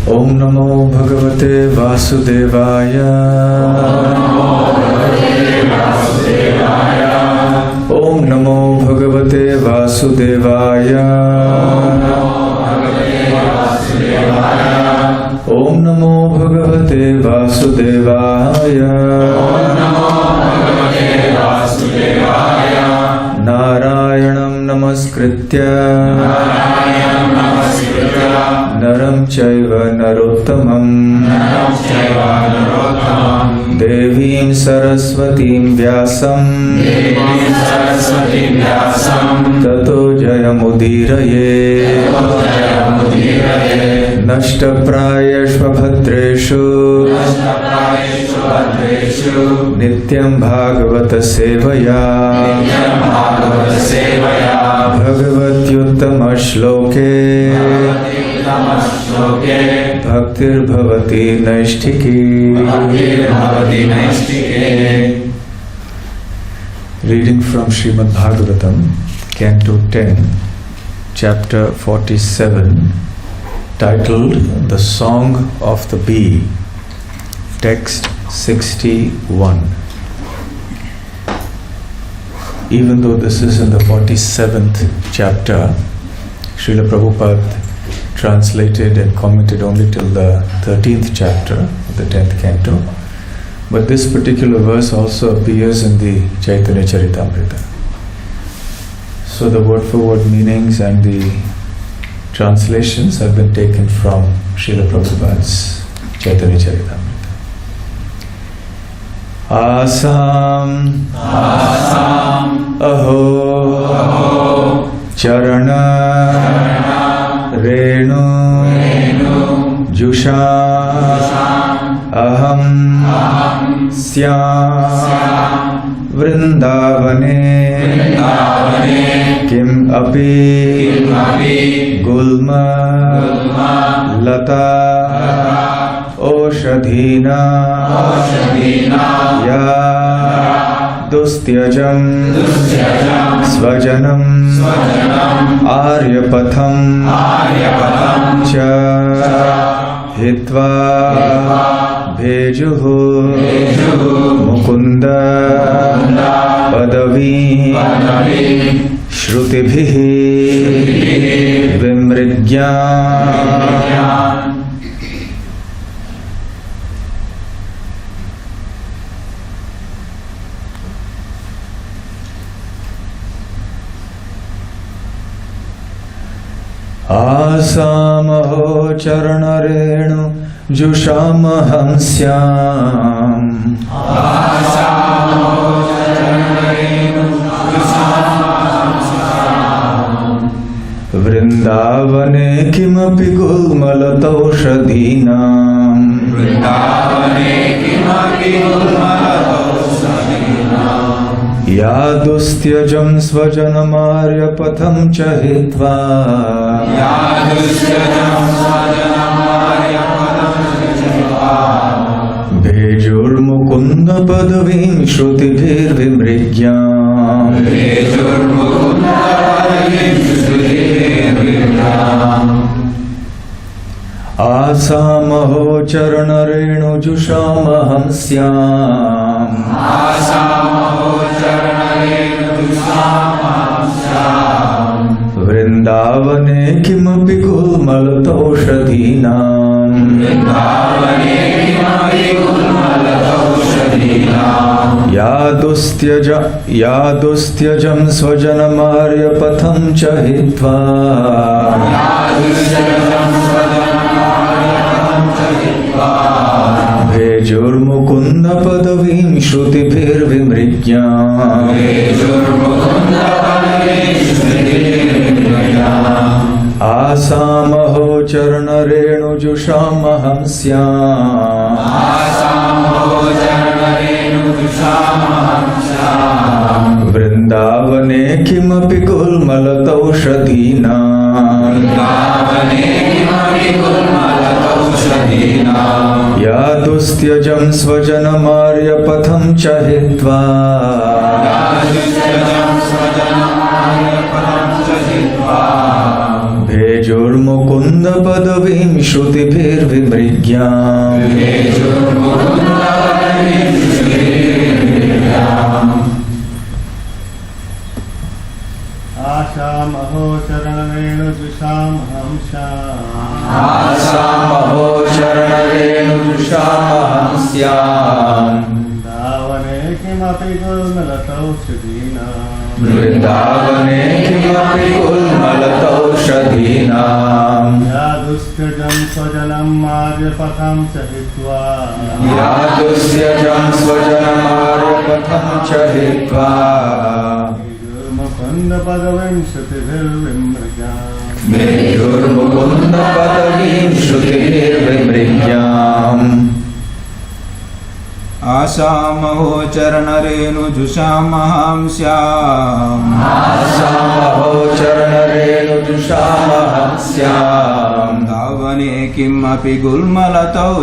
Om Namo Bhagavate Vasudevaya. Om Namo Bhagavate Vasudevaya. Om Namo Bhagavate Vasudevaya. Narayanam Namaskritya Naram Chaiva Narottamam Devim Saraswatim Vyasam Tato Jayamudiraye Nashtaprayashva Bhadreshu Nityam Bhagavata Sevaya Bhagavatyuttama Shloke Bhaktir Bhavati Naishtiki. Reading from Srimad Bhagavatam, Canto 10, Chapter 47, titled The Song of the Bee, Text 61. Even though this is in the 47th chapter, Srila Prabhupada translated and commented only till the 13th chapter of the 10th canto. But this particular verse also appears in the Chaitanya Charitamrita. So the word-for-word meanings and the translations have been taken from Srila Prabhupada's Chaitanya Charitamrita. Asam, aho, charana, Renu, Jusha, Aham, Syam, Vrindavane, Kim Api, Gulma, Lata, Oshadhina, Ya, Dustyajam, Svajanam, Aryapatham, Cha, Hitva, Bhejuhu, Mukunda, Padavi, Shrutibhihi, Vimridyan. Asamaho charanarenu jushamaham syam. Asamaho charanarenu jushamaham syam. Vrindavane kimapi gulmalataushadhinam. Vrindavane kimapi gulmalataushadhinam. Yadustyajam svajanamarya patham chahitva. Yadustyajam svajanamarya patham chahitva. Bhejur mukunda padavim shrutibhir vimrigyam. Bhejur mukunda padavim shrutibhir vimrigyam. Asamaho charanarenu jushamaham syam. Asamaho charanarenu jushamaham syam. Vrindavane kimapi gulmalataushadhinam. Vrindavane kimapi gulmalataushadhinam. Yadustyajam svajanamarya patham chahitva. Yadustyajam Bhejur mukunda padavim shrutibhir vimrigyam. Bhejur mukunda padavim shrutibhir vimrigyam. Asamaho charanarenu jushamaham syam. Asamaho charanarenu jushamaham syam. Vrindavane kimapi gulmalataushadhinam. Vrindavane kimapi gulmalataushadhinam. Yadustyajam svajanamarya patham chahitva. Yadustyajam svajanamarya patham chahitva. Bhejur mukunda padavim श्रुतिभिर्विमृग्याम् आशामहो चरणरेणुजुषामहं आशामहो चरणरेणुजुषामहं स्याम् वृन्दावने किमपि गुल्मलतौषधीनाम् वृन्दावने किमपि गुल्मलतौषधीनाम् यादुस्त्यजं स्वजनं मार्गपथं च हित्वा यादुस्त्यजं स्वजनमार्गपथं च हित्वा मेयुर्मुकुन्दपदवींश्रुतिभिर्विमृग्याम् आशामहो चरणरेणुजुषामहं स्याम् आशामहो चरणरेणुजुषामहं स्याम् वृन्दावने किमपि गुल्मलतौषधीनाम्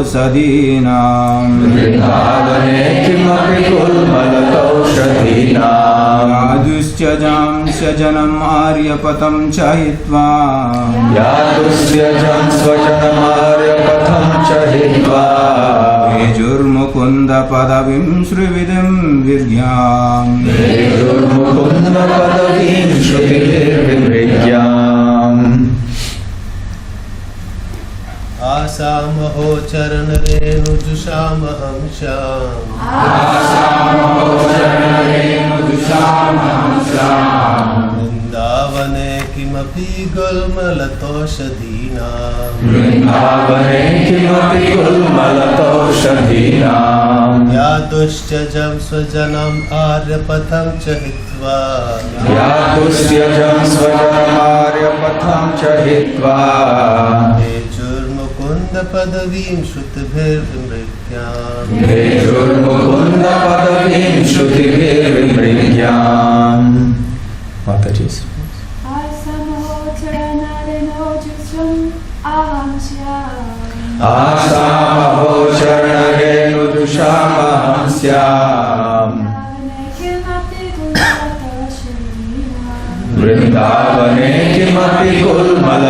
वृन्दावने किमपि गुल्मलतौषधीनाम् यादुस्त्यजं स्वजनम् आर्यपथं च हित्वा यादुस्त्यजं स्वजनमार्यपथं च हित्वा मेजुर्मुकुन्दपदवीं श्रीविधिं विद्याम् मेजुर्मुकुन्दपदवीं श्रुतिभिर्विमृग्याम् आशामहो चरणरेणुजुषामहं स्याम् आशामहो चरणरेणुजुषामहं स्याम् वृन्दावने किमपि गुल्मलतौषधीनाम् वृन्दावने किमपि गुल्मलतौषधीनाम् यादुश्चजं स्वजनम् आर्यपथं च हित्वा यादुस्त्यजं स्वजनमार्यपथं च हित्वा मेजुर्मुकुन्दपदवीं श्रुतिभिर्विमृग्याम् मेजुर्मुकुन्दपदवीं श्रुतिभिर्विमृग्याम् Mataji. आसामहो चरणरेणुजुषामहं स्याम् वृन्दावने किमपि गुल्मलतौषधीनाम्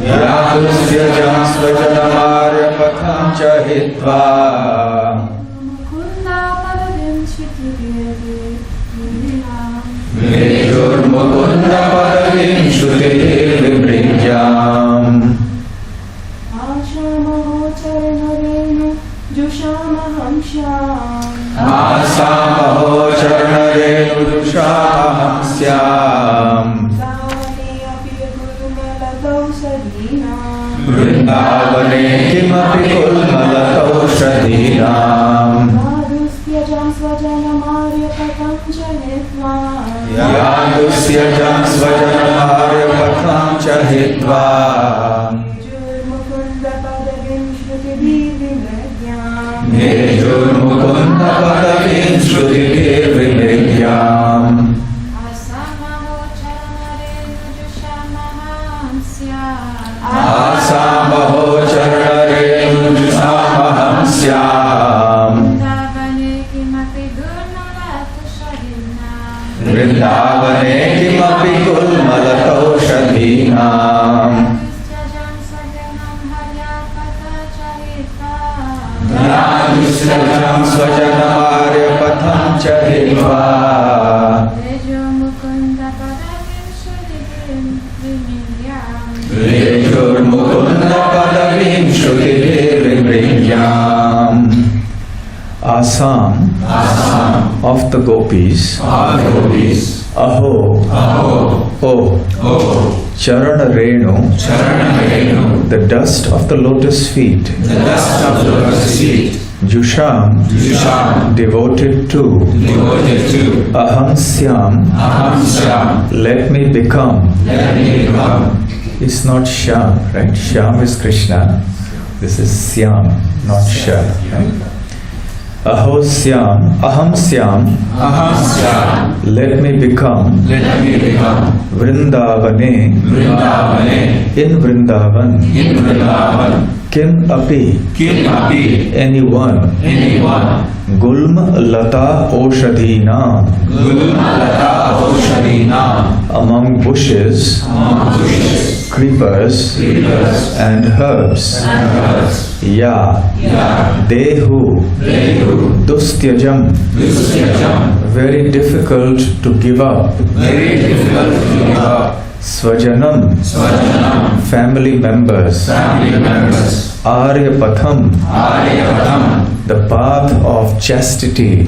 यादुस्त्यजं स्वजनमार्यपथं च हित्वा मेजुर्मुकुन्दपदवीं श्रुतिभिर्विमृग्याम् आसामहो चरणरेणुजुषामहं स्याम् वृन्दावने किमपि गुल्मलतौषधीनाम् यादुस्त्यजं स्वजनमार्यपथं च हित्वा मेजुर्मुकुन्दपदवीं श्रुतिभिर्विमृग्याम् आसामहो चरणरेणुजुषामहं स्याम् वृन्दावने किमपि गुल्मलतौषधीनाम् यादुस्त्यजं स्वजनमार्यपथं च हित्वा मेजुर्मुकुन्दपदवीं श्रुतिभिर्विमृग्याम् Asam of the gopis, Aho, Charana Renu, the dust of the lotus feet, Jusham, devoted to, Aham Syam, let me become. It's not Shyam, right? Shyam is Krishna. This is Syam, not Shya, right? Aho Syam, Aham Syam, let me become, Vrindavane, in Vrindavan, Kim api, anyone, Gulma Lata Oshadhinam, among bushes, creepers, and herbs. Ya, Dehu, Dustyajam, very difficult to give up. Swajanam, family members. Aryapatham, the path of chastity.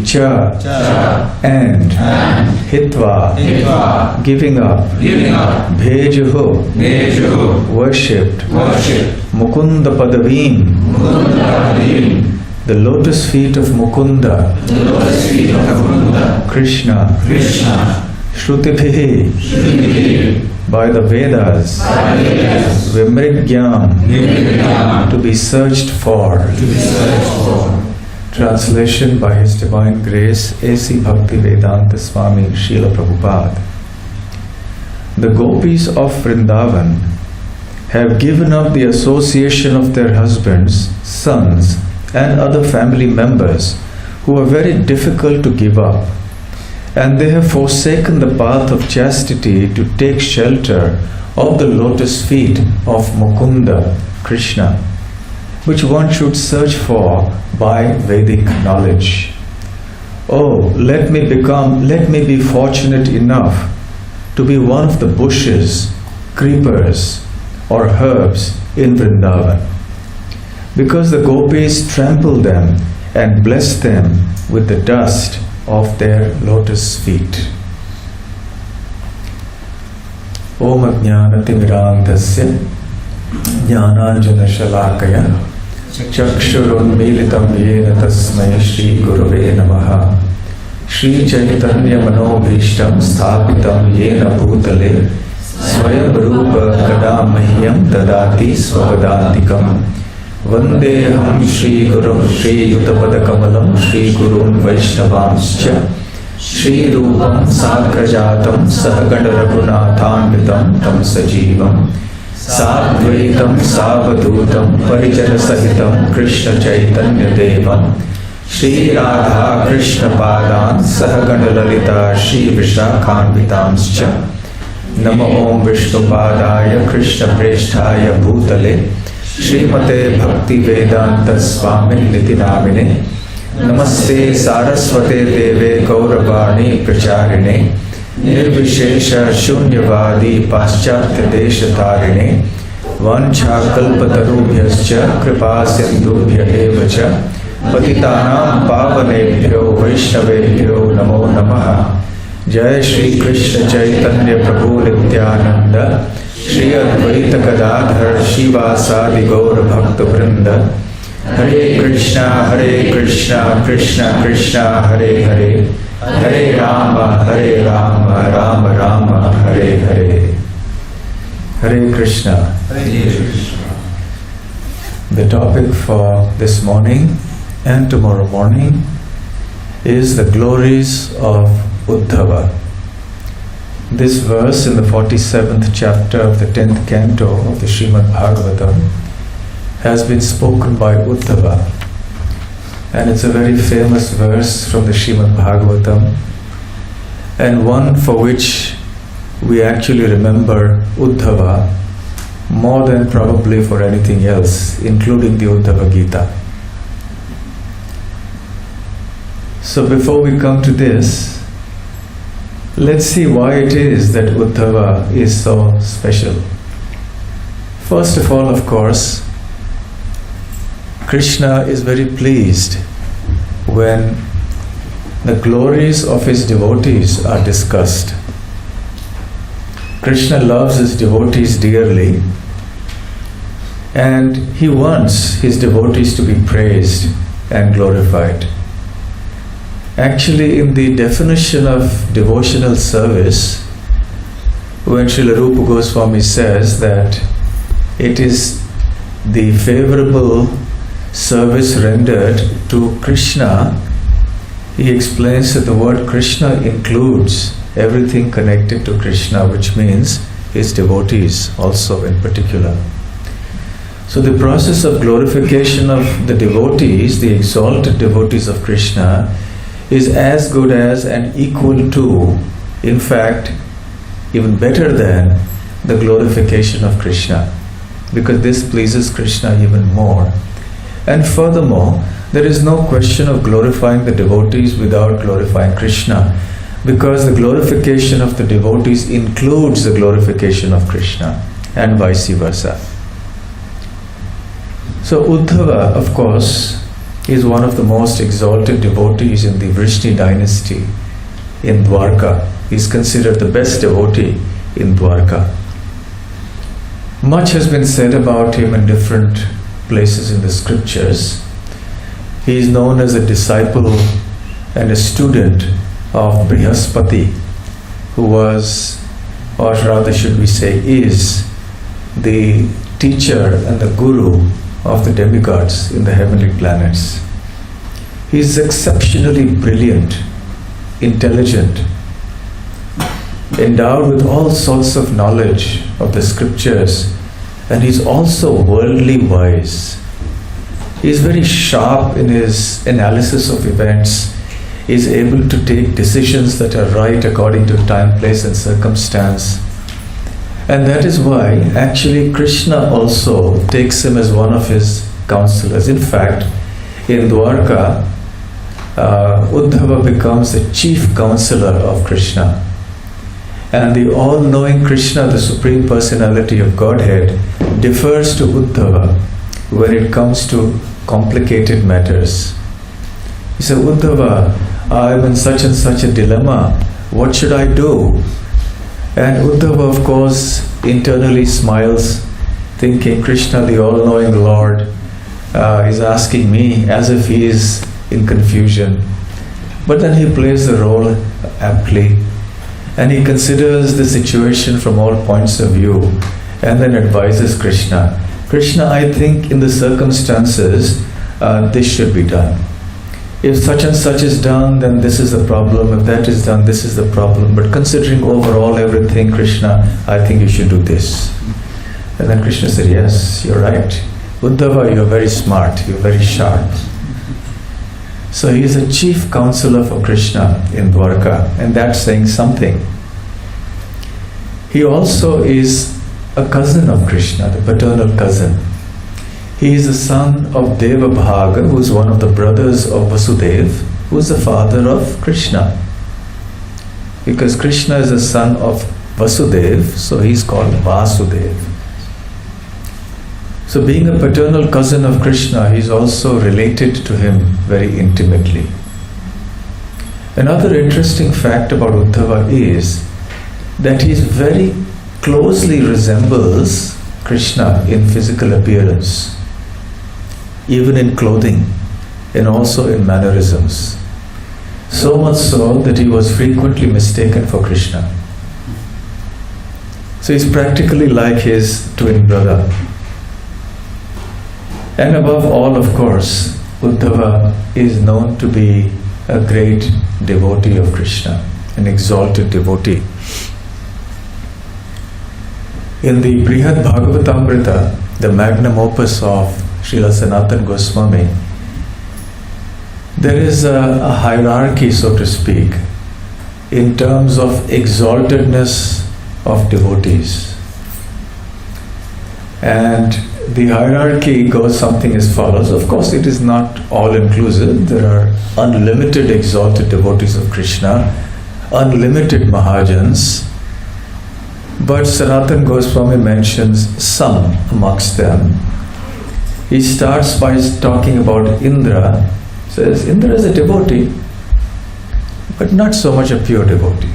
Cha, and Hitva, giving up. Bhejuhu, worshipped. Mukunda Padavim, the lotus feet of Mukunda. Krishna. Shrutibhihi, by the Vedas. Vimrigyam, to be searched for. Translation by His Divine Grace A.C. Bhaktivedanta Swami Srila Prabhupada. The gopis of Vrindavan have given up the association of their husbands, sons, and other family members who are very difficult to give up, and they have forsaken the path of chastity to take shelter of the lotus feet of Mukunda, Krishna, which one should search for by Vedic knowledge. Oh, let me be fortunate enough to be one of the bushes, creepers, or herbs in Vrindavan, because the gopis trample them and bless them with the dust of their lotus feet. Om Ajnanatimirandasya Jnananjana Shalakaya Chakshurunmilitam Yena Tasmai Shri Gurave Namaha Shri Chaitanya Manobhishtam Sthapitam Yena Bhutale Swayam Rupa Kadamahyam Dadati Swavadantikam Vandeham Shri Gurum Shri Yuttapada Kamalam Shri Gurun Vaishnavamscha Shri Rupam Sakrajatam Sahagana Raghunathanvitam Tam Sajivam Sadvaitam Savadutam Parijana Sahitam Krishna Chaitanya Devam Shri Radha Krishna Padan Sahagana Lalita Shri Vishakhanvitamscha Nama Om Vishnu Padaya Krishna Presthaya Bhutale Srimate Bhaktivedanta Swami Niti Namine Namaste Saraswate Deve Gauravani Pracharine Nirvishesha Shunyavadi Paschatya Deshatarine Vancha Kalpatarubhyascha Kripa Sindhubhya Evacha Patitanam Pavanebhyo Vaishnavebhyo Namo Namaha Jai Shri Krishna Chaitanya Prabhu Nityananda Shri Advaita Gadadhar Shivasadi Gaura Bhakta Vrinda Hare Krishna Krishna Krishna Hare Hare Hare Rama Rama Rama Hare Hare Hare Krishna. The topic for this morning and tomorrow morning is the glories of Uddhava. This verse in the 47th chapter of the 10th canto of the Srimad Bhagavatam has been spoken by Uddhava, and it's a very famous verse from the Srimad Bhagavatam, and one for which we actually remember Uddhava more than probably for anything else, including the Uddhava Gita. So before we come to this, let's see why it is that Uddhava is so special. First of all, of course, Krishna is very pleased when the glories of his devotees are discussed. Krishna loves his devotees dearly, and he wants his devotees to be praised and glorified. Actually, in the definition of devotional service, when Srila Rupa Goswami says that it is the favorable service rendered to Krishna, he explains that the word Krishna includes everything connected to Krishna, which means his devotees also in particular. So the process of glorification of the devotees, the exalted devotees of Krishna, is as good as and equal to, in fact, even better than the glorification of Krishna, because this pleases Krishna even more. And furthermore, there is no question of glorifying the devotees without glorifying Krishna, because the glorification of the devotees includes the glorification of Krishna, and vice versa. So Uddhava, of course, is one of the most exalted devotees in the Vrishni dynasty in Dwarka. He is considered the best devotee in Dwarka. Much has been said about him in different places in the scriptures. He is known as a disciple and a student of Brihaspati, who was, or rather should we say is, the teacher and the guru of the demigods in the heavenly planets. He is exceptionally brilliant, intelligent, endowed with all sorts of knowledge of the scriptures, and he is also worldly wise. He is very sharp in his analysis of events. He is able to take decisions that are right according to time, place and circumstance. And that is why actually Krishna also takes him as one of his counselors. In fact, in Dwarka, Uddhava becomes the chief counselor of Krishna. And the all-knowing Krishna, the Supreme Personality of Godhead, defers to Uddhava when it comes to complicated matters. He said, Uddhava, I am in such and such a dilemma. What should I do? And Uddhava, of course, internally smiles, thinking Krishna, the all-knowing Lord, is asking me as if he is in confusion. But then he plays the role aptly, and he considers the situation from all points of view, and then advises Krishna. Krishna, I think in the circumstances, this should be done. If such and such is done, then this is the problem. If that is done, this is the problem. But considering overall everything, Krishna, I think you should do this. And then Krishna said, yes, you're right. Uddhava, you're very smart, you're very sharp. So he is a chief counselor for Krishna in Dwarka, and that's saying something. He also is a cousin of Krishna, the paternal cousin. He is the son of Devabhaga, who is one of the brothers of Vasudeva, who is the father of Krishna. Because Krishna is the son of Vasudeva, so he is called Vasudeva. So being a paternal cousin of Krishna, he is also related to him very intimately. Another interesting fact about Uddhava is that he very closely resembles Krishna in physical appearance, even in clothing and also in mannerisms. So much so that he was frequently mistaken for Krishna. So he's practically like his twin brother. And above all, of course, Uddhava is known to be a great devotee of Krishna, an exalted devotee. In the Brihad Bhagavatamrita, the magnum opus of Srila Sanatana Goswami, there is a hierarchy, so to speak, in terms of exaltedness of devotees. And the hierarchy goes something as follows. Of course, it is not all-inclusive. There are unlimited exalted devotees of Krishna, unlimited Mahajans. But Sanatana Goswami mentions some amongst them. He starts by talking about Indra. Says, Indra is a devotee, but not so much a pure devotee.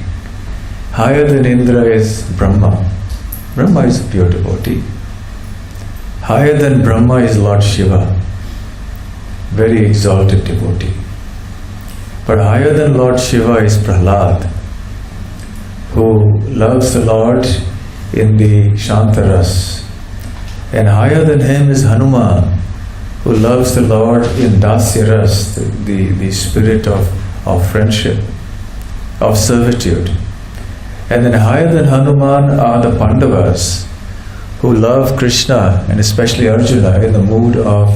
Higher than Indra is Brahma. Brahma is a pure devotee. Higher than Brahma is Lord Shiva, very exalted devotee. But higher than Lord Shiva is Prahlad, who loves the Lord in the Shantaras. And higher than him is Hanuman, who loves the Lord in Dasyaras, the spirit of friendship, of servitude. And then higher than Hanuman are the Pandavas, who love Krishna and especially Arjuna in the mood of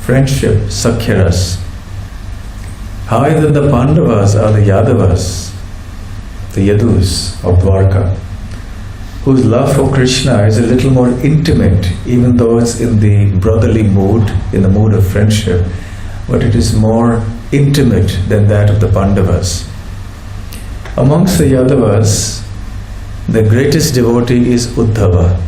friendship, Sakhyaras. Higher than the Pandavas are the Yadavas, the Yadus of Dwarka, whose love for Krishna is a little more intimate, even though it's in the brotherly mood, in the mood of friendship, but it is more intimate than that of the Pandavas. Amongst the Yadavas, the greatest devotee is Uddhava.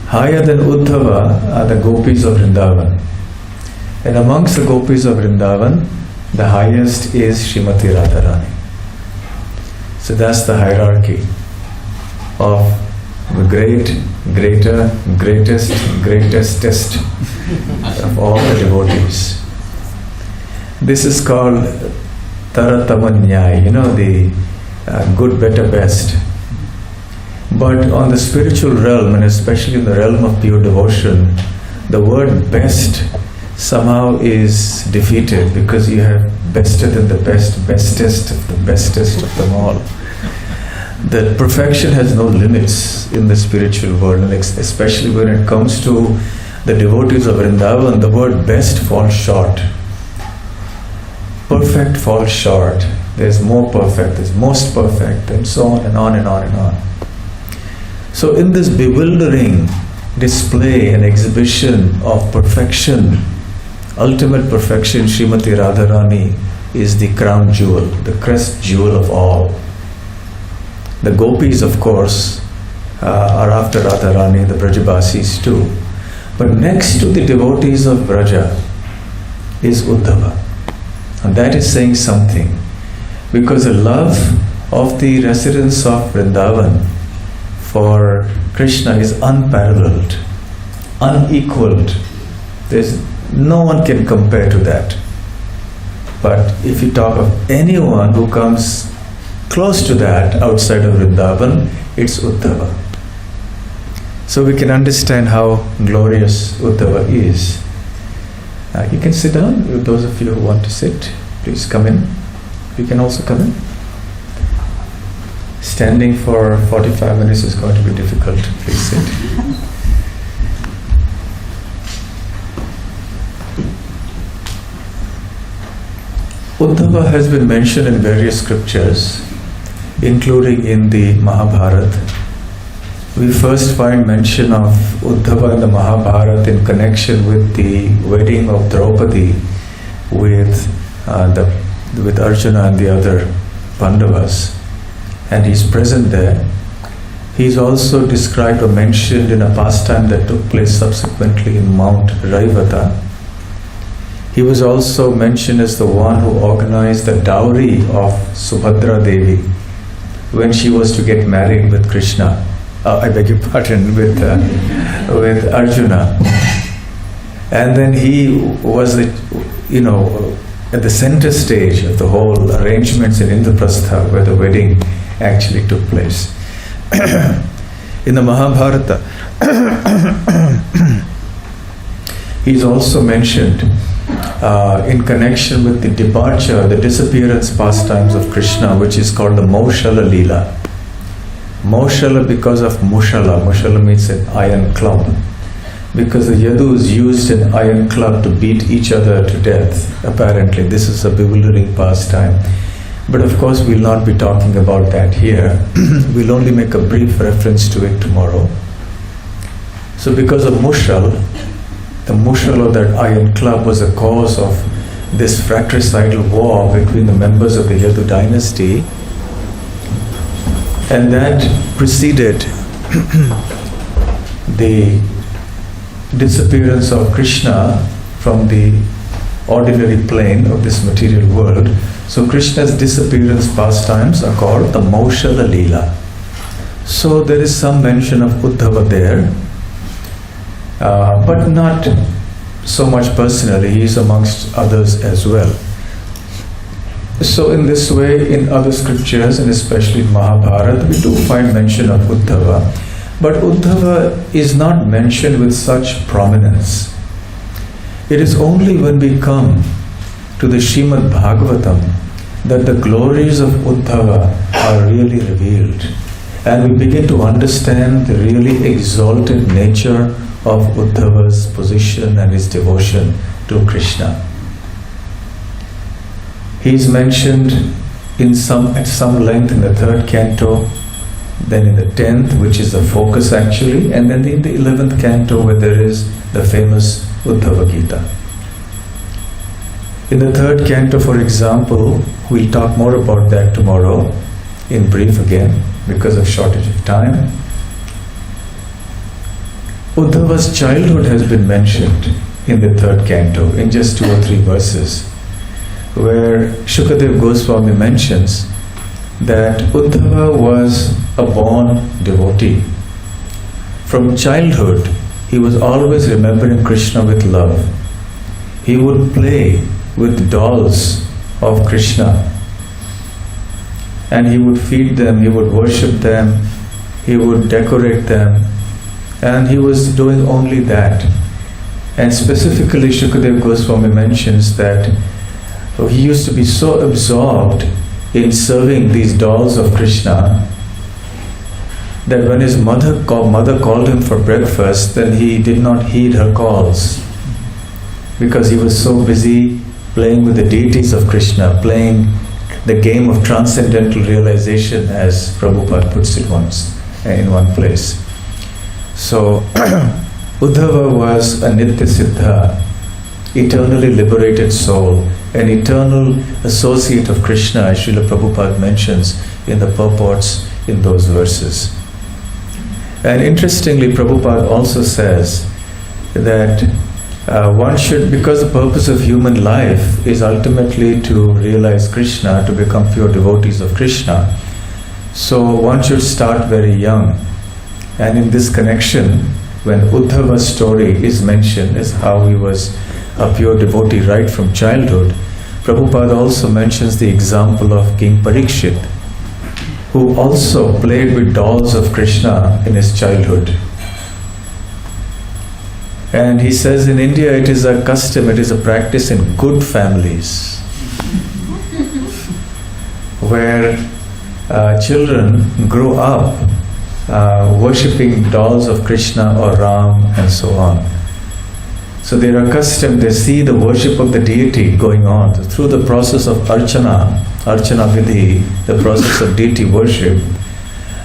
Higher than Uddhava are the gopis of Vrindavan. And amongst the gopis of Vrindavan, the highest is Srimati Radharani. So that's the hierarchy of the greatestest of all the devotees. This is called Taratamanyai, the good, better, best. But on the spiritual realm, and especially in the realm of pure devotion, the word best somehow is defeated, because you have bested than the best, bestest of the bestest of them all. That perfection has no limits in the spiritual world, and especially when it comes to the devotees of Vrindavan, the word best falls short. Perfect falls short. There's more perfect, there's most perfect, and so on and on and on and on. So in this bewildering display and exhibition of perfection, ultimate perfection, Srimati Radharani is the crown jewel, the crest jewel of all. The gopis, of course, are after Radharani, the Brajabasis too. But next to the devotees of Braja is Uddhava. And that is saying something, because the love of the residents of Vrindavan for Krishna is unparalleled, unequaled. No one can compare to that. But if you talk of anyone who comes close to that outside of Vrindavan, it's Uddhava. So we can understand how glorious Uddhava is. You can sit down. Those of you who want to sit, please come in. You can also come in. Standing for 45 minutes is going to be difficult. Please sit. Uddhava has been mentioned in various scriptures, including in the Mahabharata. We first find mention of Uddhava in the Mahabharata in connection with the wedding of Draupadi with Arjuna and the other Pandavas. And he's present there. He's also described or mentioned in a pastime that took place subsequently in Mount Raivata. He was also mentioned as the one who organized the dowry of Subhadra Devi when she was to get married with Krishna. With Arjuna. And then he was at the center stage of the whole arrangements in Indraprastha, where the wedding actually took place. In the Mahabharata, he's also mentioned in connection with the departure, the disappearance pastimes of Krishna, which is called the Maushala Leela. Maushala because of Mushala. Mushala means an iron club. Because the Yadus used an iron club to beat each other to death. Apparently, this is a bewildering pastime. But of course, we'll not be talking about that here. We'll only make a brief reference to it tomorrow. So because of Mushal, the Mushal of that iron club was a cause of this fratricidal war between the members of the Yadu dynasty. And that preceded the disappearance of Krishna from the ordinary plane of this material world. So Krishna's disappearance pastimes are called the Maushala Leela. So there is some mention of Uddhava there, but not so much personally. He is amongst others as well. So in this way, in other scriptures, and especially in Mahabharata, we do find mention of Uddhava. But Uddhava is not mentioned with such prominence. It is only when we come to the Srimad Bhagavatam that the glories of Uddhava are really revealed. And we begin to understand the really exalted nature of Uddhava's position and his devotion to Krishna. He is mentioned at some length in the 3rd canto, then in the 10th, which is the focus actually, and then in the 11th canto where there is the famous Uddhava Gita. In the 3rd canto, for example, we'll talk more about that tomorrow, in brief again, because of shortage of time. Uddhava's childhood has been mentioned in the 3rd canto, in just 2 or 3 verses, where Shukadev Goswami mentions that Uddhava was a born devotee. From childhood, he was always remembering Krishna with love. He would play with dolls of Krishna, and he would feed them, he would worship them, he would decorate them, and he was doing only that. And specifically Shukadev Goswami mentions that he used to be so absorbed in serving these dolls of Krishna that when his mother called him for breakfast, then he did not heed her calls, because he was so busy playing with the deities of Krishna, playing the game of transcendental realization, as Prabhupada puts it once in one place. So Uddhava was a Nitya Siddha, eternally liberated soul, an eternal associate of Krishna, as Srila Prabhupada mentions in the purports in those verses. And interestingly, Prabhupada also says that one should, because the purpose of human life is ultimately to realize Krishna, to become pure devotees of Krishna, so one should start very young. And in this connection, when Uddhava's story is mentioned as how he was a pure devotee right from childhood, Prabhupada also mentions the example of King Parikshit, who also played with dolls of Krishna in his childhood. And he says in India it is a custom, it is a practice in good families, where children grow up worshipping dolls of Krishna or Ram and so on. So they are accustomed, they see the worship of the deity going on. So through the process of Archana Vidhi, the process of deity worship,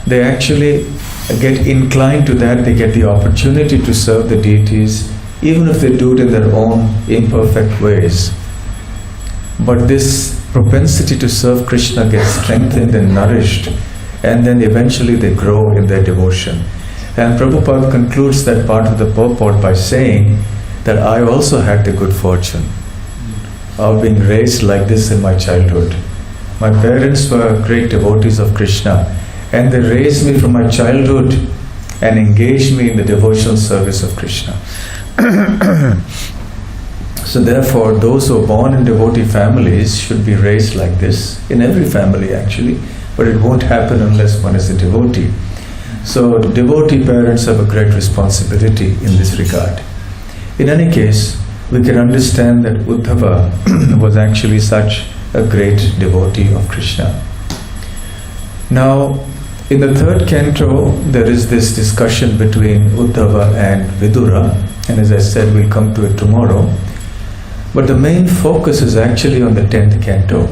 they actually get inclined to that, they get the opportunity to serve the deities, even if they do it in their own imperfect ways. But this propensity to serve Krishna gets strengthened and nourished, and then eventually they grow in their devotion. And Prabhupada concludes that part of the purport by saying that I also had the good fortune of being raised like this in my childhood. My parents were great devotees of Krishna, and they raised me from my childhood and engaged me in the devotional service of Krishna. So therefore, those who are born in devotee families should be raised like this, in every family actually, but it won't happen unless one is a devotee. So devotee parents have a great responsibility in this regard. In any case, we can understand that Uddhava was actually such a great devotee of Krishna. Now, in the 3rd canto, there is this discussion between Uddhava and Vidura, and as I said, we'll come to it tomorrow. But the main focus is actually on the 10th canto,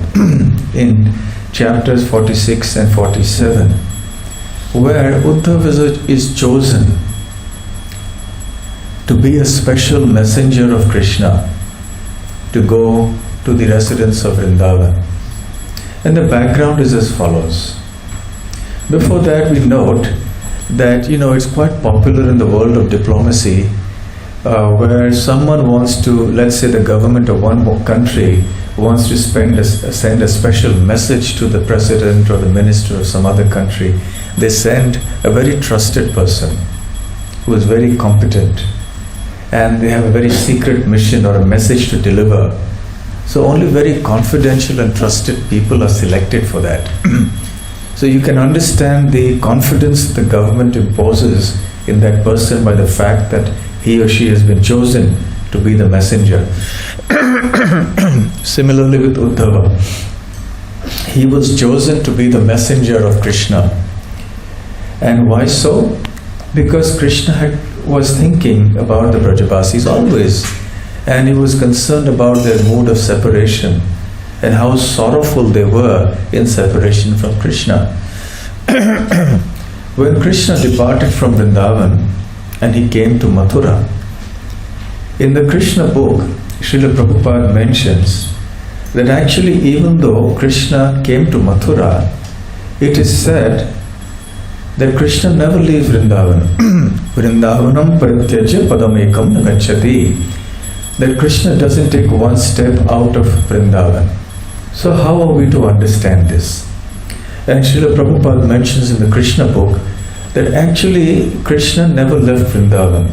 in chapters 46 and 47, where Uddhava is chosen to be a special messenger of Krishna, to go to the residence of Vrindavan. And the background is as follows. Before that, we note that, it's quite popular in the world of diplomacy, where someone wants to, let's say the government of one country wants to send a special message to the president or the minister of some other country. They send a very trusted person who is very competent, and they have a very secret mission or a message to deliver. So only very confidential and trusted people are selected for that. So you can understand the confidence that the government imposes in that person by the fact that he or she has been chosen to be the messenger. Similarly with Uddhava, he was chosen to be the messenger of Krishna. And why so? Because Krishna was thinking about the Brajabasis always, and he was concerned about their mood of separation and how sorrowful they were in separation from Krishna. When Krishna departed from Vrindavan and he came to Mathura, in the Krishna book, Srila Prabhupada mentions that actually even though Krishna came to Mathura, it is said that Krishna never leaves Vrindavan. Vrindavanam parityaja padamekam nagacchati. That Krishna doesn't take one step out of Vrindavan. So how are we to understand this? And Srila Prabhupada mentions in the Krishna book that actually Krishna never left Vrindavan.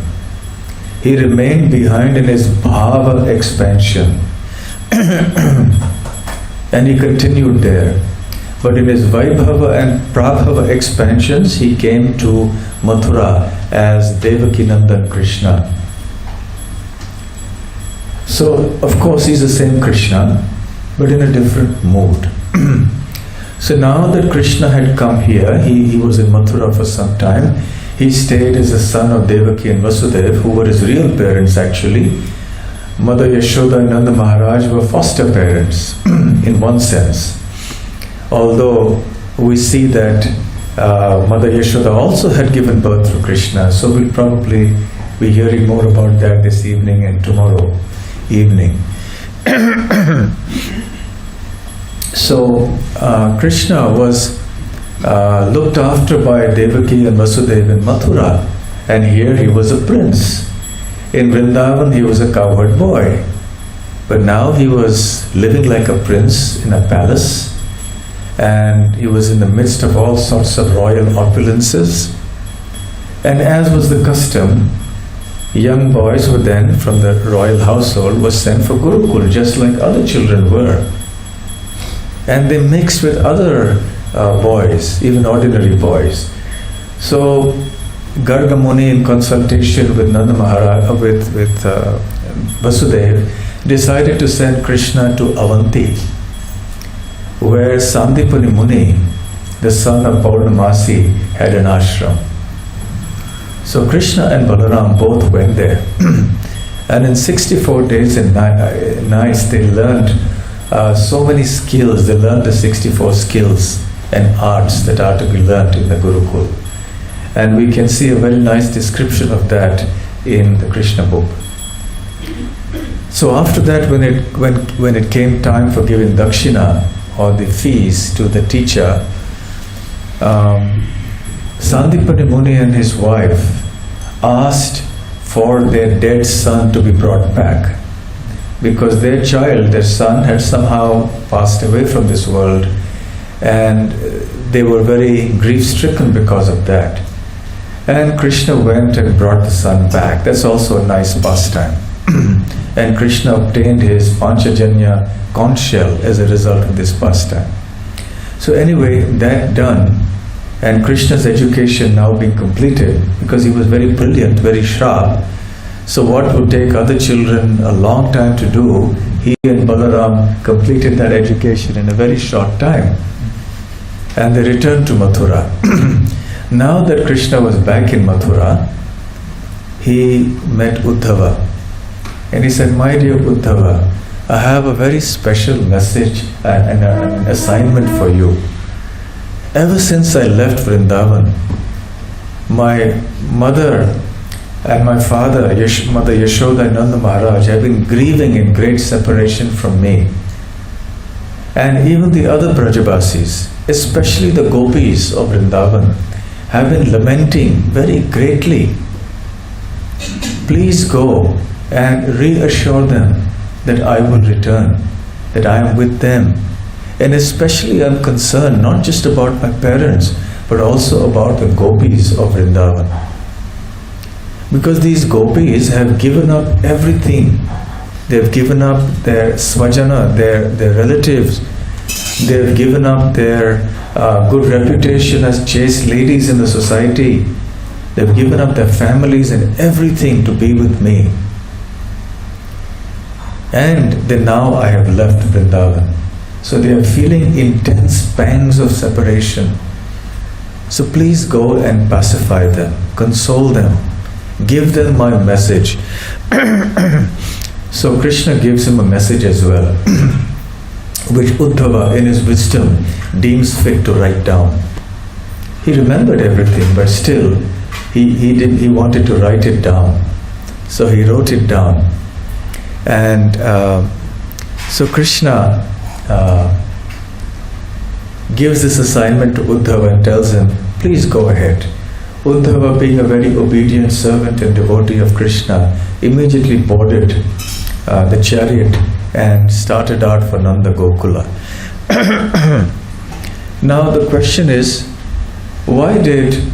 He remained behind in his bhava expansion. And he continued there. But in his Vaibhava and Prabhava expansions, he came to Mathura as Devakinandan Krishna. So, of course, he's the same Krishna, but in a different mood. So now that Krishna had come here, he was in Mathura for some time. He stayed as a son of Devaki and Vasudeva, who were his real parents actually. Mother Yashoda and Nanda Maharaj were foster parents in one sense. Although we see that Mother Yashoda also had given birth to Krishna, so we'll probably be hearing more about that this evening and tomorrow evening. So Krishna was looked after by Devaki and Vasudeva in Mathura, and here he was a prince. In Vrindavan he was a cowherd boy, but now he was living like a prince in a palace, and he was in the midst of all sorts of royal opulences. And as was the custom, young boys were then from the royal household were sent for Gurukul, just like other children were. And they mixed with other boys, even ordinary boys. So Garga Muni, in consultation with Nanda Maharaj, with Vasudeva, decided to send Krishna to Avanti, where Sandipani Muni, the son of Paurnamasi, had an ashram. So Krishna and Balaram both went there. And in 64 days and nights they learned so many skills. They learned the 64 skills and arts that are to be learned in the Gurukul. And we can see a very nice description of that in the Krishna book. So after that, when it came time for giving dakshina or the fees to the teacher, Sandipani Muni and his wife asked for their dead son to be brought back, because their son had somehow passed away from this world, and they were very grief-stricken because of that. And Krishna went and brought the son back. That's also a nice pastime. And Krishna obtained his Panchajanya conch shell as a result of this pastime. So anyway, that done, and Krishna's education now being completed, because he was very brilliant, very sharp. So what would take other children a long time to do, he and Balaram completed that education in a very short time. And they returned to Mathura. Now that Krishna was back in Mathura, he met Uddhava. And he said, "My dear Uddhava, I have a very special message and an assignment for you. Ever since I left Vrindavan, my mother and my father, Mother Yashoda and Nanda Maharaj, have been grieving in great separation from me. And even the other Brajabasis, especially the gopis of Vrindavan, have been lamenting very greatly. Please go and reassure them that I will return, that I am with them. And especially I am concerned not just about my parents, but also about the gopis of Vrindavan. Because these gopis have given up everything. They have given up their swajana, their relatives. They have given up their good reputation as chaste ladies in the society. They have given up their families and everything to be with me. And then now I have left Vrindavan. So they are feeling intense pangs of separation. So please go and pacify them, console them, give them my message. So Krishna gives him a message as well, which Uddhava in his wisdom deems fit to write down. He remembered everything, but still he wanted to write it down. So he wrote it down. And so Krishna gives this assignment to Uddhava and tells him, please go ahead. Uddhava, being a very obedient servant and devotee of Krishna, immediately boarded the chariot and started out for Nanda Gokula. Now the question is, why did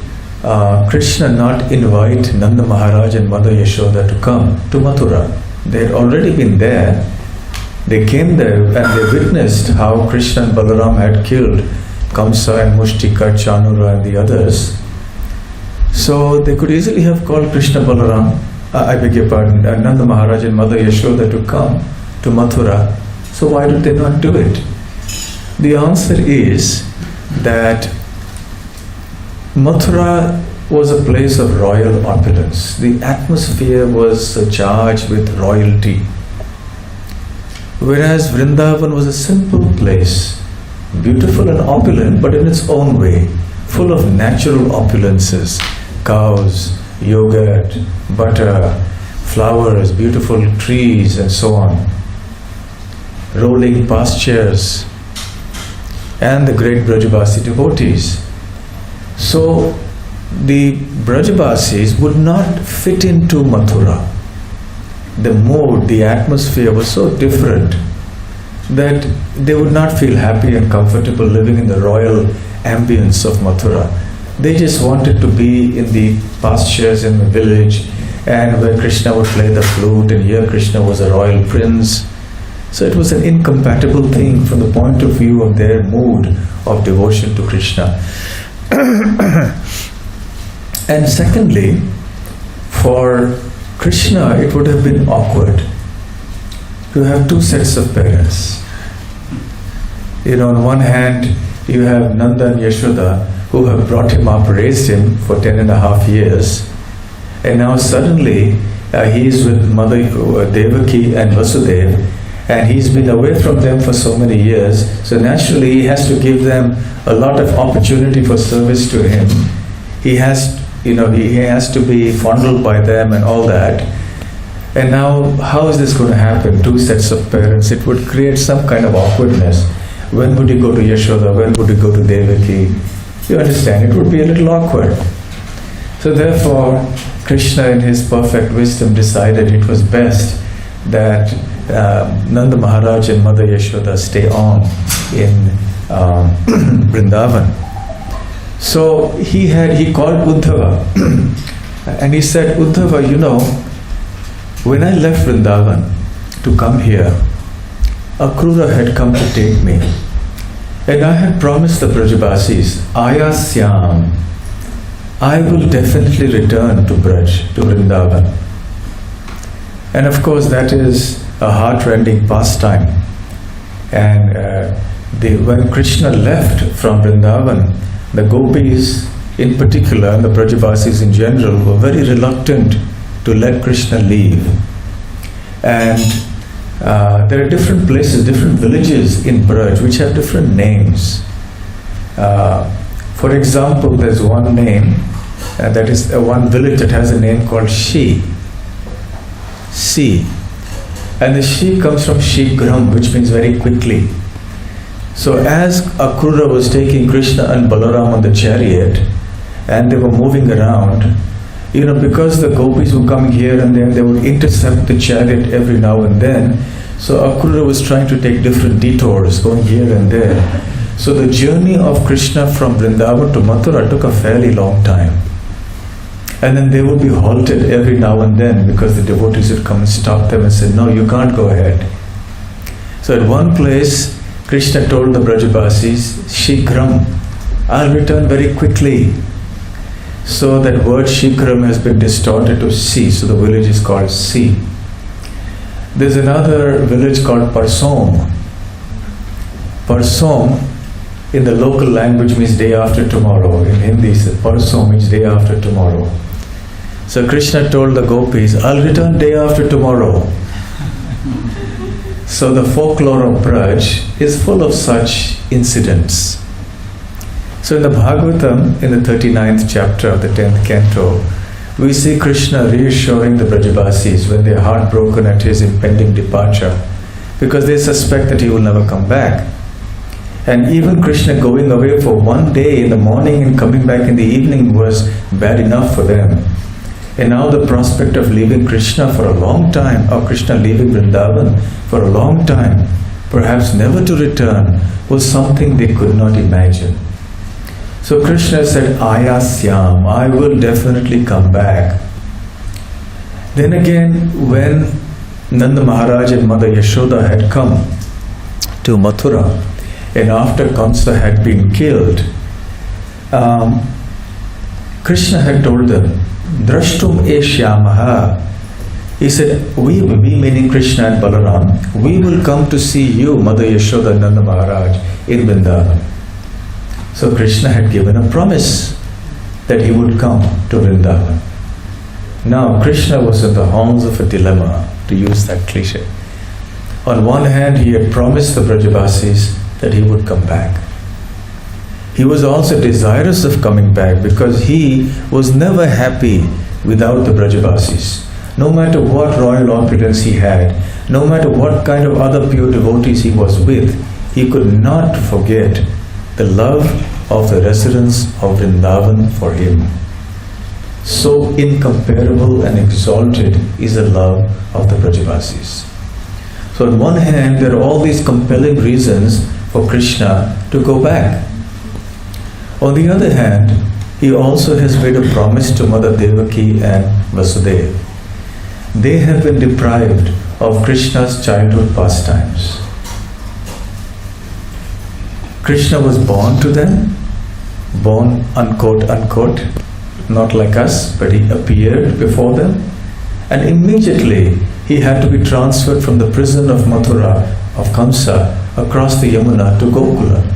Krishna not invite Nanda Maharaj and Mother Yashoda to come to Mathura? They had already been there. They came there and they witnessed how Krishna and Balaram had killed Kamsa and Mushtika, Chanura and the others. So they could easily have called Krishna Balaram, Nanda Maharaj and Mother Yashoda to come to Mathura. So why did they not do it? The answer is that Mathura was a place of royal opulence. The atmosphere was charged with royalty. Whereas Vrindavan was a simple place, beautiful and opulent, but in its own way, full of natural opulences, cows, yogurt, butter, flowers, beautiful trees, and so on, rolling pastures, and the great Brajavasi devotees. So the Brajavasis would not fit into Mathura. The mood, the atmosphere was so different that they would not feel happy and comfortable living in the royal ambience of Mathura. They just wanted to be in the pastures in the village, and where Krishna would play the flute, and here Krishna was a royal prince. So it was an incompatible thing from the point of view of their mood of devotion to Krishna. And secondly, for Krishna it would have been awkward to have two sets of parents. On one hand you have Nanda and Yashoda, who have brought him up, raised him for 10.5 years, and now suddenly he is with Mother Devaki and Vasudeva, and he's been away from them for so many years, so naturally he has to give them a lot of opportunity for service to him. He has to be fondled by them and all that. And now, how is this going to happen? Two sets of parents, it would create some kind of awkwardness. When would you go to Yashoda? When would you go to Devaki? You understand, it would be a little awkward. So therefore, Krishna in his perfect wisdom decided it was best that Nanda Maharaj and Mother Yashoda stay on in Vrindavan. So he called Uddhava and he said, Uddhava, when I left Vrindavan to come here, Akrura had come to take me. And I had promised the Brajavasis, Ayasyam, I will definitely return to Braj, to Vrindavan. And of course that is a heart-rending pastime. And when Krishna left from Vrindavan, the gopis in particular and the Brajavasis in general were very reluctant to let Krishna leave. And there are different places, different villages in Braj which have different names. For example, there's one name, that is one village that has a name called Shi. And the Shi comes from Shigram, which means very quickly. So as Akrura was taking Krishna and Balaram on the chariot, and they were moving around, because the gopis were coming here and there, they would intercept the chariot every now and then. So Akrura was trying to take different detours, going here and there. So the journey of Krishna from Vrindavan to Mathura took a fairly long time. And then they would be halted every now and then because the devotees would come and stop them and say, no, you can't go ahead. So at one place, Krishna told the Brajavasis, Shikram, I'll return very quickly. So that word Shikram has been distorted to Si, so the village is called Si. There's another village called Parsom. Parsom in the local language means day after tomorrow. In Hindi, parso means day after tomorrow. So Krishna told the gopis, I'll return day after tomorrow. So the folklore of Braj is full of such incidents. So in the Bhagavatam, in the 39th chapter of the 10th canto, we see Krishna reassuring the Brajavasis when they are heartbroken at his impending departure, because they suspect that he will never come back. And even Krishna going away for one day in the morning and coming back in the evening was bad enough for them. And now the prospect of leaving Krishna for a long time, or Krishna leaving Vrindavan for a long time, perhaps never to return, was something they could not imagine. So Krishna said, Ayasyam, I will definitely come back. Then again, when Nanda Maharaj and Mother Yashoda had come to Mathura, and after Kamsa had been killed, Krishna had told them, Drashtum eshyamaha. He said, we meaning Krishna and Balaram, we will come to see you, Mother Yashoda and Nanda Maharaj, in Vrindavan. So Krishna had given a promise that he would come to Vrindavan. Now Krishna was in the horns of a dilemma, to use that cliche. On one hand, he had promised the Brajavasis that he would come back. He was also desirous of coming back because he was never happy without the Brajavasis. No matter what royal opulence he had, no matter what kind of other pure devotees he was with, he could not forget the love of the residents of Vrindavan for him. So incomparable and exalted is the love of the Brajavasis. So on one hand, there are all these compelling reasons for Krishna to go back. On the other hand, he also has made a promise to Mother Devaki and Vasudeva. They have been deprived of Krishna's childhood pastimes. Krishna was born to them, born unquote, not like us, but he appeared before them, and immediately he had to be transferred from the prison of Mathura, of Kamsa, across the Yamuna to Gokula.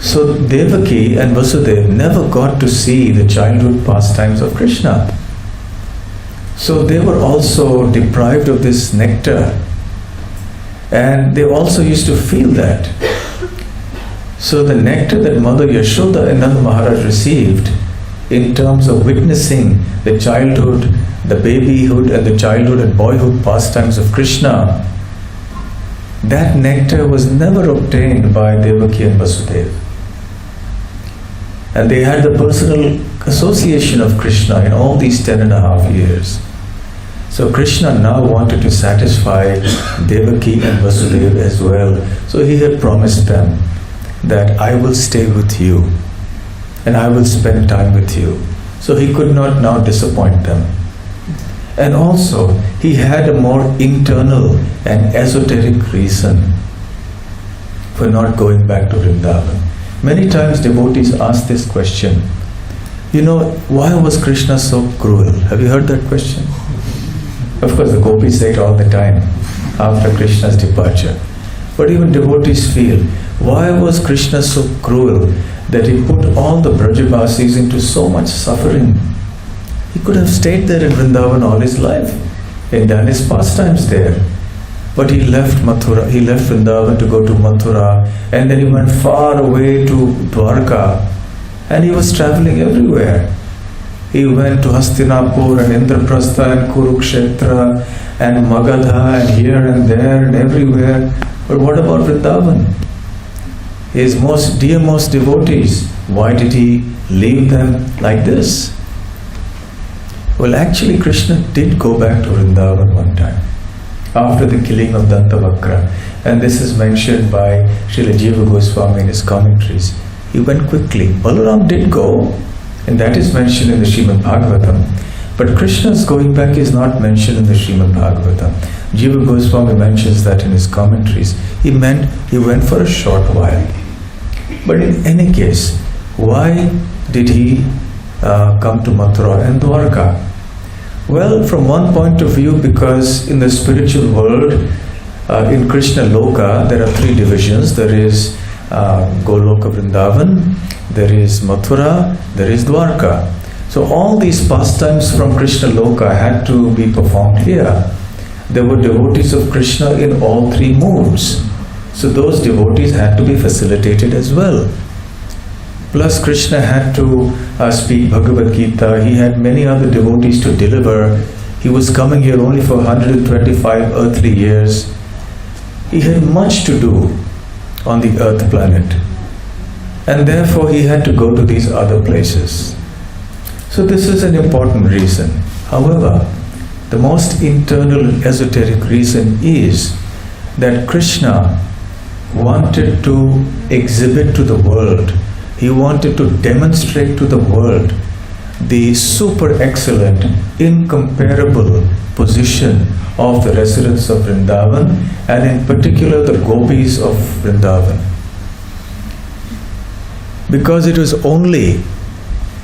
So Devaki and Vasudeva never got to see the childhood pastimes of Krishna. So they were also deprived of this nectar, and they also used to feel that. So the nectar that Mother Yashoda and Nanda Maharaj received in terms of witnessing the childhood, the babyhood and the childhood and boyhood pastimes of Krishna, that nectar was never obtained by Devaki and Vasudeva. And they had the personal association of Krishna in all these 10.5 years. So Krishna now wanted to satisfy Devaki and Vasudeva as well. So he had promised them that I will stay with you and I will spend time with you. So he could not now disappoint them. And also, he had a more internal and esoteric reason for not going back to Vrindavan. Many times devotees ask this question, why was Krishna so cruel? Have you heard that question? Of course, the gopis say it all the time after Krishna's departure. But even devotees feel, why was Krishna so cruel that he put all the Brajavasis into so much suffering? He could have stayed there in Vrindavan all his life and done his pastimes there. But he left Mathura, he left Vrindavan to go to Mathura, and then he went far away to Dwarka, and he was traveling everywhere. He went to Hastinapur and Indraprastha and Kurukshetra and Magadha and here and there and everywhere. But what about Vrindavan? His dearmost devotees, why did he leave them like this? Well, actually Krishna did go back to Vrindavan one time after the killing of Dantavakra, and this is mentioned by Srila Jiva Goswami in his commentaries. He went quickly. Balaram did go, and that is mentioned in the Srimad Bhagavatam. But Krishna's going back is not mentioned in the Srimad Bhagavatam. Jiva Goswami mentions that in his commentaries. He meant he went for a short while. But in any case, why did he come to Mathura and Dwarka? Well, from one point of view, because in the spiritual world, in Krishna Loka, there are 3 divisions. There is Goloka Vrindavan, there is Mathura, there is Dwarka. So all these pastimes from Krishna Loka had to be performed here. There were devotees of Krishna in all three moods. So those devotees had to be facilitated as well. Plus Krishna had to speak Bhagavad Gita. He had many other devotees to deliver. He was coming here only for 125 earthly years. He had much to do on the earth planet. And therefore he had to go to these other places. So this is an important reason. However, the most internal and esoteric reason is that Krishna wanted to exhibit to the world, he wanted to demonstrate to the world the super excellent, incomparable position of the residents of Vrindavan, and in particular the gopis of Vrindavan. Because it was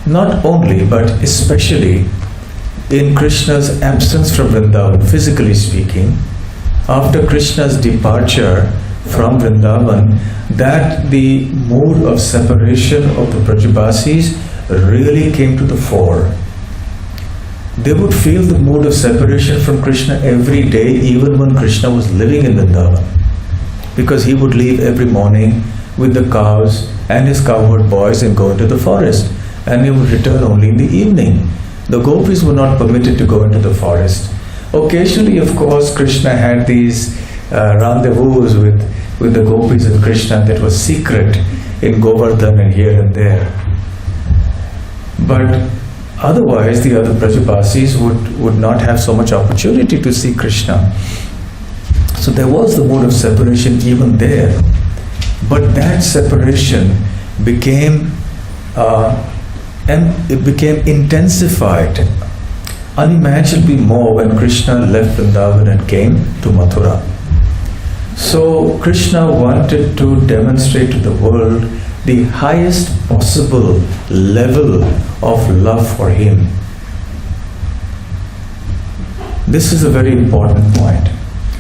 not only, but especially in Krishna's absence from Vrindavan, physically speaking, after Krishna's departure from Vrindavan, that the mood of separation of the Brajabasis really came to the fore. They would feel the mood of separation from Krishna every day, even when Krishna was living in Vrindavan, because he would leave every morning with the cows and his cowherd boys and go into the forest, and he would return only in the evening. The gopis were not permitted to go into the forest. Occasionally, of course, Krishna had these rendezvous with the gopis and Krishna that was secret in Govardhan and here and there. But otherwise, the other Brajabasis would not have so much opportunity to see Krishna. So there was the mood of separation even there. But that separation became intensified unimaginably more when Krishna left Vrindavan and came to Mathura. So Krishna wanted to demonstrate to the world the highest possible level of love for him. This is a very important point.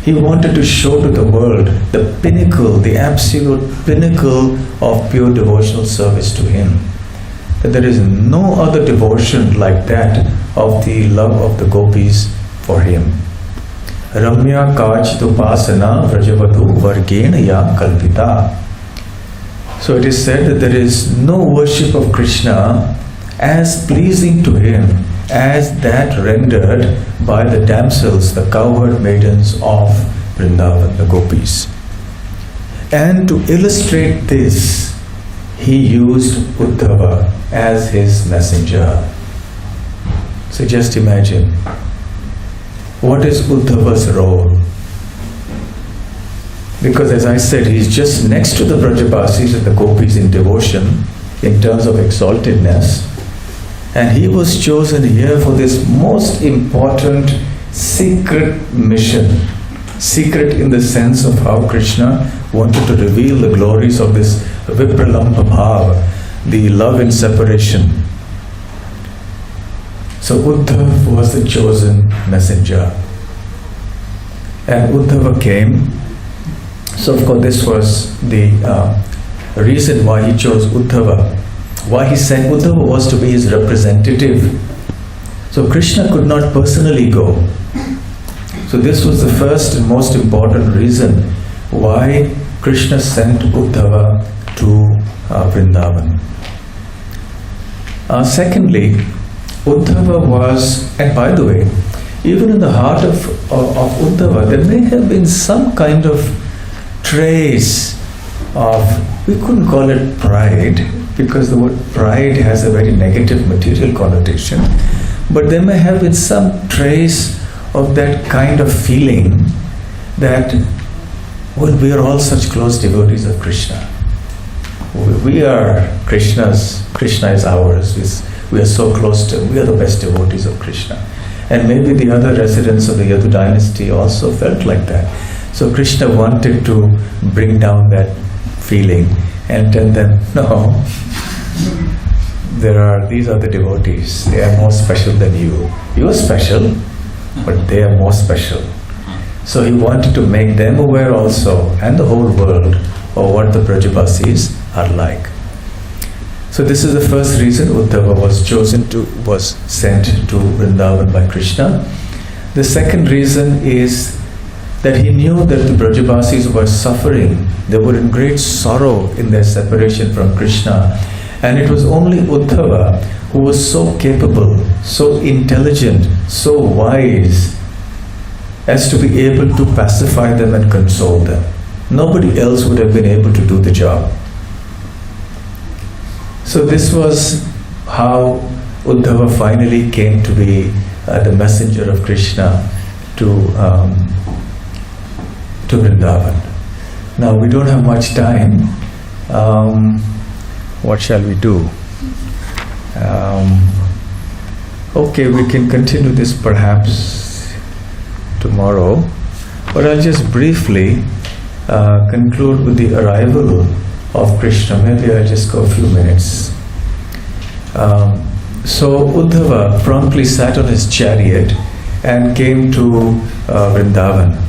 He wanted to show to the world the pinnacle, the absolute pinnacle of pure devotional service to him. That there is no other devotion like that of the love of the gopis for him. Ramya Kachitupasana Vrajavatu Vargena Ya Kalpita. So it is said that there is no worship of Krishna as pleasing to him as that rendered by the damsels, the cowherd maidens of Vrindavan, the gopis. And to illustrate this, he used Uddhava as his messenger. So just imagine, what is Uddhava's role? Because as I said, he's just next to the Brajabasis and the gopis in devotion, in terms of exaltedness. And he was chosen here for this most important secret mission. Secret in the sense of how Krishna wanted to reveal the glories of this Vipralambha Bhava, the love in separation. So Uddhava was the chosen messenger. And Uddhava came. So of course this was the reason why he chose Uddhava. Why he sent Uddhava was to be his representative. So Krishna could not personally go. So this was the first and most important reason why Krishna sent Uddhava to Vrindavan. Secondly, Uddhava was, and by the way, even in the heart of Uddhava, there may have been some kind of trace of, we couldn't call it pride, because the word pride has a very negative material connotation, but there may have been some trace of that kind of feeling that, well, we are all such close devotees of Krishna. We are Krishna's, Krishna is ours, we are so close to him, we are the best devotees of Krishna. And maybe the other residents of the Yadu dynasty also felt like that. So Krishna wanted to bring down that feeling and tell them, no, these are the devotees, they are more special than you. You are special, but they are more special. So he wanted to make them aware also, and the whole world, or what the Brajabasis are like. So this is the first reason Uddhava was sent to Vrindavan by Krishna. The second reason is that he knew that the Brajabasis were suffering. They were in great sorrow in their separation from Krishna. And it was only Uddhava who was so capable, so intelligent, so wise as to be able to pacify them and console them. Nobody else would have been able to do the job. So this was how Uddhava finally came to be the messenger of Krishna to Vrindavan. Now we don't have much time. What shall we do? Okay, we can continue this perhaps tomorrow, but I'll just briefly conclude with the arrival of Krishna. Maybe I'll just go a few minutes. So Uddhava promptly sat on his chariot and came to Vrindavan.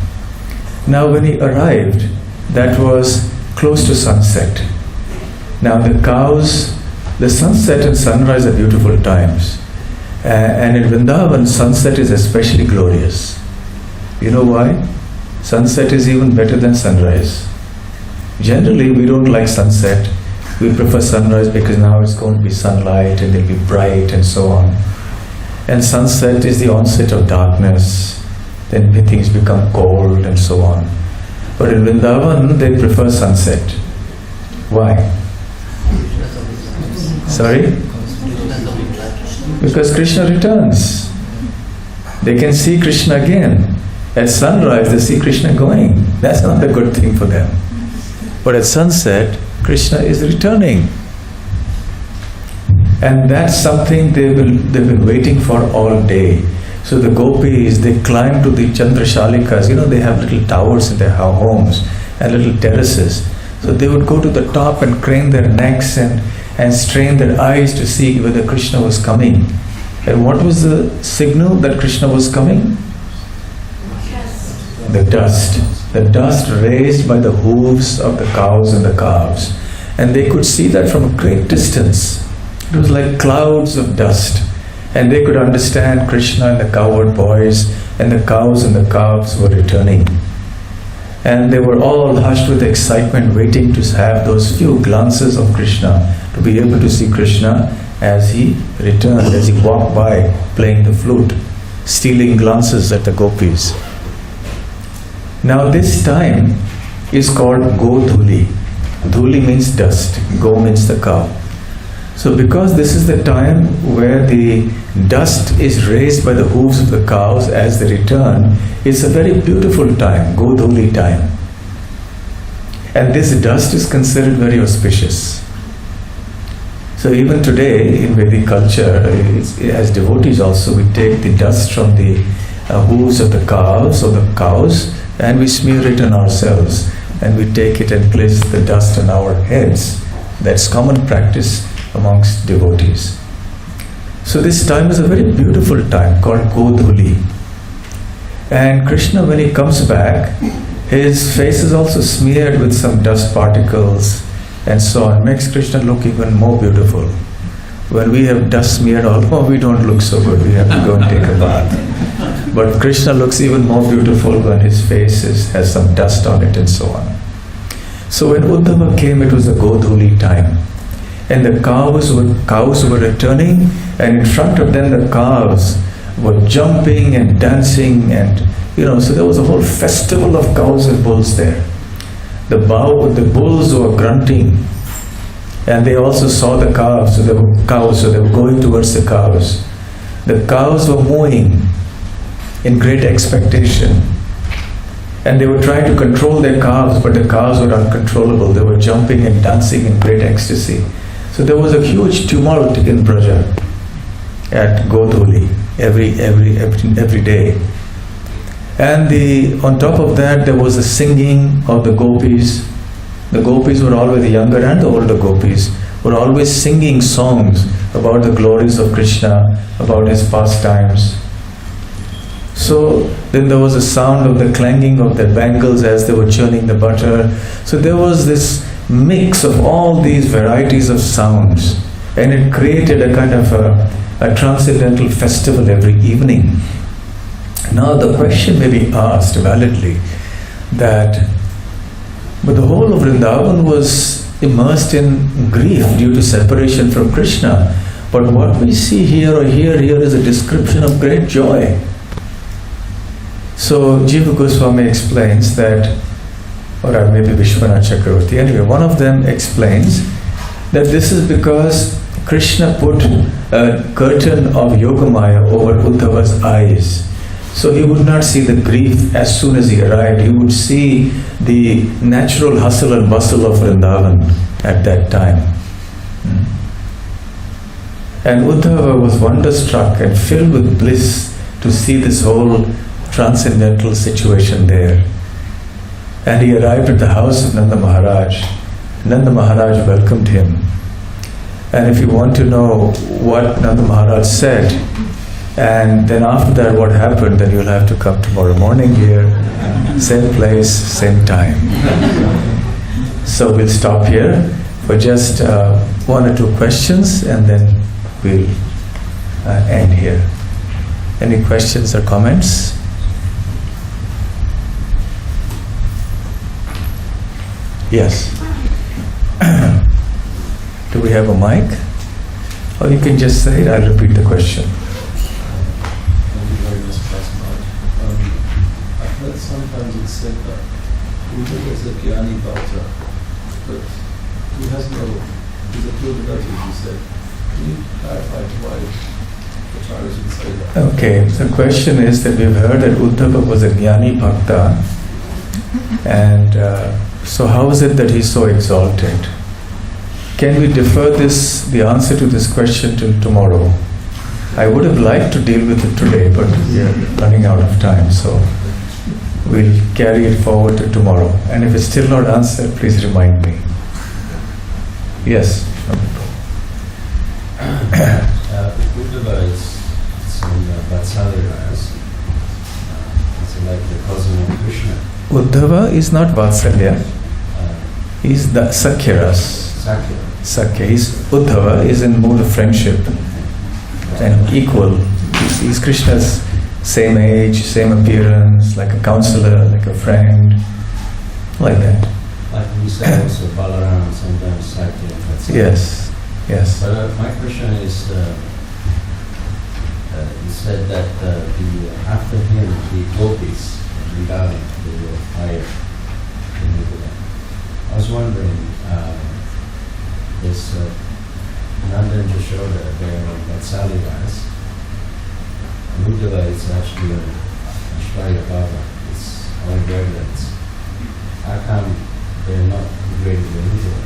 Now when he arrived, that was close to sunset. Now the cows, the sunset and sunrise are beautiful times. And in Vrindavan, sunset is especially glorious. You know why? Sunset is even better than sunrise. Generally, we don't like sunset. We prefer sunrise because now it's going to be sunlight and it'll be bright and so on. And sunset is the onset of darkness. Then things become cold and so on. But in Vrindavan, they prefer sunset. Why? Sorry? Because Krishna returns. They can see Krishna again. At sunrise, they see Krishna going. That's not a good thing for them. But at sunset, Krishna is returning. And that's something they've been waiting for all day. So the gopis, they climb to the Chandrashalikas. They have little towers in their homes and little terraces. So they would go to the top and crane their necks and strain their eyes to see whether Krishna was coming. And what was the signal that Krishna was coming? The dust. The dust raised by the hooves of the cows and the calves. And they could see that from a great distance. It was like clouds of dust. And they could understand Krishna and the cowherd boys and the cows and the calves were returning. And they were all hushed with excitement, waiting to have those few glances of Krishna, to be able to see Krishna as he returned, as he walked by playing the flute, stealing glances at the gopis. Now this time is called Godhuli. Dhuli means dust, Go means the cow. So because this is the time where the dust is raised by the hooves of the cows as they return, it's a very beautiful time, Godhuli time. And this dust is considered very auspicious. So even today in Vedic culture, as devotees also, we take the dust from the hooves of the cows and we smear it on ourselves. And we take it and place the dust on our heads. That's common practice amongst devotees. So this time is a very beautiful time called Godhuli. And Krishna, when he comes back, his face is also smeared with some dust particles and so on. Makes Krishna look even more beautiful. When we have dust smeared all over, we don't look so good. We have to go and take a bath. But Krishna looks even more beautiful when his face has some dust on it and so on. So when Uddhava came, it was a Godhuli time. And the cows were returning, and in front of them the calves were jumping and dancing, and so there was a whole festival of cows and bulls there. The bulls were grunting, and they also saw the calves, so they were going towards the cows. The cows were mooing in great expectation, and they were trying to control their calves, but the calves were uncontrollable. They were jumping and dancing in great ecstasy. So there was a huge tumult in Braja at Godhuli every day. And on top of that, there was a singing of the gopis. The gopis were always, the younger and the older gopis, were always singing songs about the glories of Krishna, about his pastimes. So then there was a sound of the clanging of the bangles as they were churning the butter. So there was this mix of all these varieties of sounds, and it created a kind of a transcendental festival every evening. Now the question may be asked validly that, but the whole of Vrindavan was immersed in grief due to separation from Krishna. But what we see here or hear here is a description of great joy. So Jiva Goswami explains that, or maybe Vishwanath Chakravarti, anyway, one of them explains that this is because Krishna put a curtain of Yogamaya over Uddhava's eyes. So he would not see the grief as soon as he arrived. He would see the natural hustle and bustle of Vrindavan at that time. And Uddhava was wonderstruck and filled with bliss to see this whole transcendental situation there. And he arrived at the house of Nanda Maharaj. Nanda Maharaj welcomed him. And if you want to know what Nanda Maharaj said, and then after that what happened, then you'll have to come tomorrow morning here, same place, same time. So we'll stop here for just one or two questions, and then we'll end here. Any questions or comments? Yes. Do we have a mic? Or you can just say it, I'll repeat the question. Thank you very much, Pastor. I've heard sometimes it's said that Uddhava is a Jnani Bhakta, but he has he's a pure devotee, you said. Can you clarify why the Acharyas would say that? Okay, the question is that we've heard that Uddhava was a Jnani Bhakta, and so how is it that he's so exalted? Can we defer the answer to this question till tomorrow? I would have liked to deal with it today, but we are running out of time, so we'll carry it forward to tomorrow. And if it's still not answered, please remind me. Yes? Uddhava is some Vatsalya Ras. It's like the cousin of Krishna. Uddhava is not Vatsalya. He's the Sakyaras. Sakya. Uddhava is in mood of friendship and equal. He's Krishna's same age, same appearance, like a counselor, like a friend, like that. Like we say also Balaram, sometimes Sakya. Yes, yes. But my question is, you said that after him, the gopis, Vrindavan, they were hired in Uddhava. I was wondering, this Nanda and Yashoda, they are Vatsaliyas. Uddhava is actually an Ashwarya Baba. It's all reverence. How come they're not greater than Uddhava?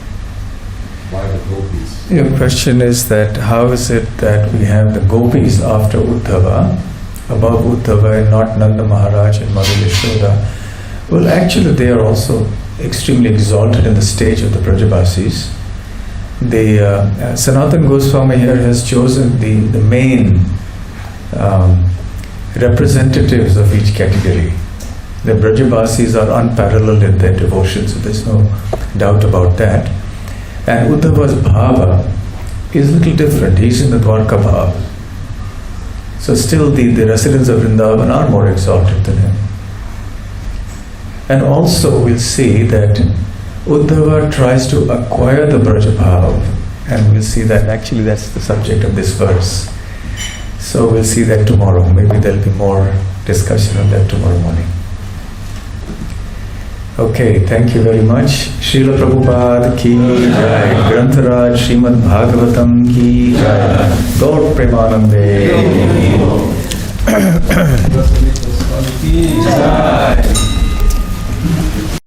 Why the gopis? Your question is that how is it that we have the gopis after Uddhava, above Uddhava, and not Nanda Maharaj and Mother Yashoda? Well, actually they are also extremely exalted in the stage of the Brajabasis. The Sanatana Goswami here has chosen the main representatives of each category. The Brajabasis are unparalleled in their devotion, so there's no doubt about that. And Uddhava's bhava is a little different. He's in the Dwarka bhava. So still the residents of Vrindavan are more exalted than him. And also we'll see that Uddhava tries to acquire the Braja bhava, and we'll see that actually that's the subject of this verse. So we'll see that tomorrow. Maybe there'll be more discussion on that tomorrow morning. Okay, thank you very much. Srila Prabhupada ki jai. Grantharaj Srimad Bhagavatam ki jai. Gaur Premanande. Bhakti Rasamrita Swami ki jai.